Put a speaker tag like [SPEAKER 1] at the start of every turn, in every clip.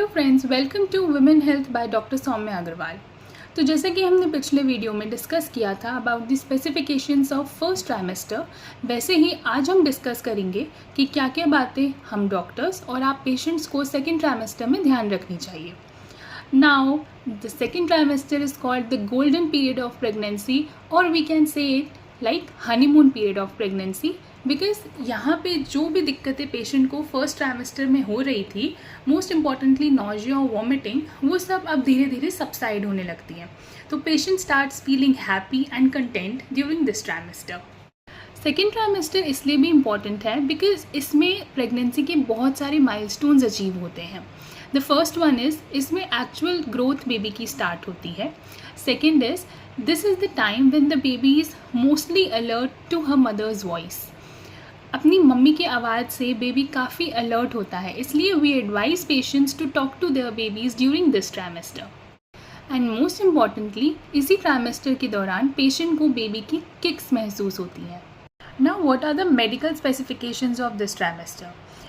[SPEAKER 1] Hello friends, welcome to women health by doctor Soumya Agarwal. तो जैसे कि हमने पिछले वीडियो में डिस्कस किया था about the specifications of first trimester, वैसे ही आज हम डिस्कस करेंगे कि क्या क्या बातें हम डॉक्टर्स और आप पेशेंट्स को सेकेंड ट्राइमेस्टर में ध्यान रखनी चाहिए। Now the second trimester is called the golden period of pregnancy, और we can say it like honeymoon period of pregnancy, because यहाँ पे जो भी दिक्कतें पेशेंट को फर्स्ट ट्राइमेस्टर में हो रही थी, मोस्ट इम्पॉर्टेंटली नॉजिया और वॉमिटिंग, वो सब अब धीरे धीरे सबसाइड होने लगती हैं। तो patient starts feeling happy and content during this trimester. Second trimester इसलिए भी इम्पॉर्टेंट है बिकॉज इसमें प्रेगनेंसी के बहुत सारे माइलस्टोन्स अचीव होते हैं। द फर्स्ट वन इज़ इसमें एक्चुअल ग्रोथ बेबी की स्टार्ट होती है। Second is this is the time when the baby is mostly alert to her mother's voice. अपनी मम्मी की आवाज़ से बेबी काफ़ी अलर्ट होता है, इसलिए we advise patients to talk to their babies during this trimester. And most importantly इसी trimester के दौरान पेशेंट को बेबी की किक्स महसूस होती हैं। Now, what are the medical specifications of this trimester?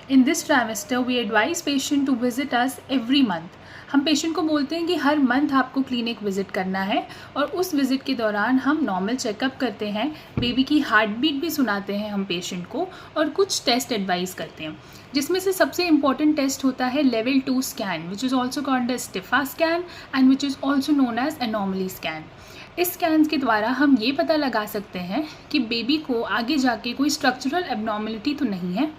[SPEAKER 1] In this trimester, we advise patient to visit us every month. हम patient को बोलते हैं कि हर मंथ आपको क्लिनिक विजिट करना है, और उस विजिट के दौरान हम नॉर्मल चेकअप करते हैं, बेबी की हार्ट बीट भी सुनाते हैं हम पेशेंट को, और कुछ टेस्ट एडवाइस करते हैं, जिसमें से सबसे इम्पॉर्टेंट टेस्ट होता है level 2 scan, which is also called as TIFFA scan and which is also known as anomaly scan. इस स्कैन्स के द्वारा हम ये पता लगा सकते हैं कि बेबी को आगे जाके कोई स्ट्रक्चरल एब्नॉर्मलिटी तो नहीं है।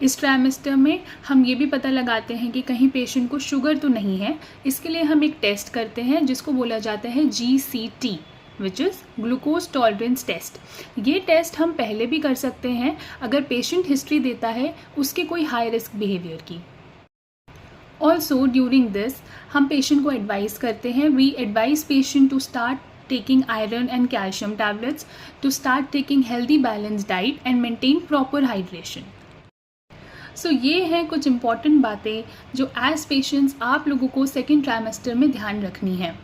[SPEAKER 1] इस ट्राइमेस्टर में हम ये भी पता लगाते हैं कि कहीं पेशेंट को शुगर तो नहीं है। इसके लिए हम एक टेस्ट करते हैं जिसको बोला जाता है GCT, which is glucose tolerance test. ये टेस्ट हम पहले भी कर सकते हैं अगर पेशेंट हिस्ट्री देता है उसके कोई हाई रिस्क बिहेवियर की। ऑल्सो ड्यूरिंग दिस हम पेशेंट को एडवाइस करते हैं, we advise patient to start taking iron and calcium tablets, to start taking healthy balance diet and maintain proper hydration. So ये हैं कुछ इंपॉर्टेंट बातें जो एज पेशेंट्स आप लोगों को सेकेंड ट्राइमेस्टर में ध्यान रखनी है।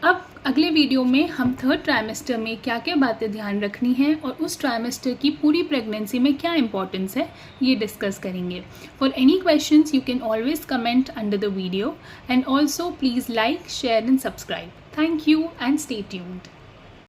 [SPEAKER 1] अब अगले वीडियो में हम थर्ड ट्राइमेस्टर में क्या क्या बातें ध्यान रखनी हैं और उस ट्राइमेस्टर की पूरी प्रेगनेंसी में क्या इंपॉर्टेंस है ये डिस्कस करेंगे। For any questions you can always comment under the video, and also please like, share and subscribe. Thank you and stay tuned.